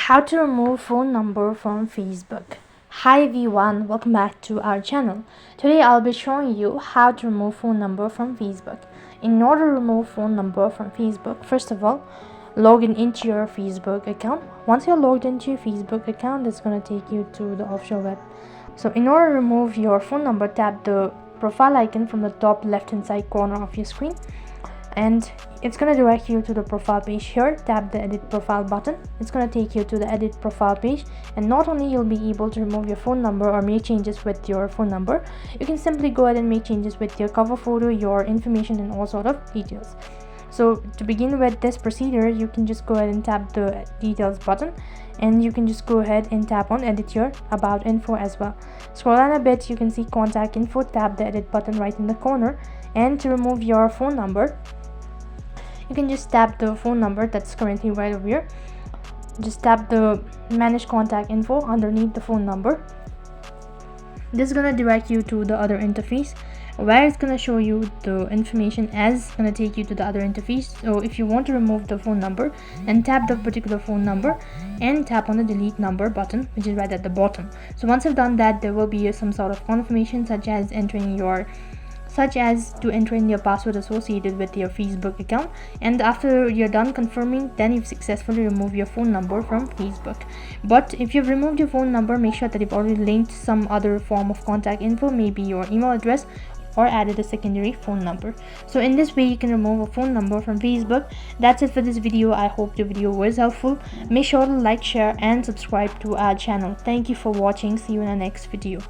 How to remove phone number from Facebook. Hi everyone, welcome back to our channel. Today I'll be showing you how to remove phone number from Facebook. In order to remove phone number from Facebook, first of all, log in into your Facebook account. Once you're logged into your Facebook account, it's going to take you to the official web. So in order to remove your phone number, tap the profile icon from the top left hand side corner of your screen, and it's going to direct you to the profile page. Here, tap the edit profile button. It's going to take you to the edit profile page, and not only you'll be able to remove your phone number or make changes with your phone number, you can simply go ahead and make changes with your cover photo, your information, and all sort of details. So to begin with this procedure, you can just go ahead and tap the details button, and you can just go ahead and tap on edit your about info as well. Scroll down a bit, you can see contact info. Tap the edit button right in the corner, and to remove your phone number, you can just tap the phone number that's currently right over here. Just tap the manage contact info underneath the phone number. This is gonna direct you to the other interface, where it's gonna show you the information as gonna take you to the other interface. So if you want to remove the phone number, then tap the particular phone number and tap on the delete number button, which is right at the bottom. So once you've done that, there will be some sort of confirmation, such as to enter in your password associated with your Facebook account, and after you're done confirming, then you've successfully removed your phone number from Facebook. But if you've removed your phone number, make sure that you've already linked some other form of contact info, maybe your email address, or added a secondary phone number. So in this way, you can remove a phone number from Facebook. That's it for this video. I hope the video was helpful. Make sure to like, share, and subscribe to our channel. Thank you for watching. See you in the next video.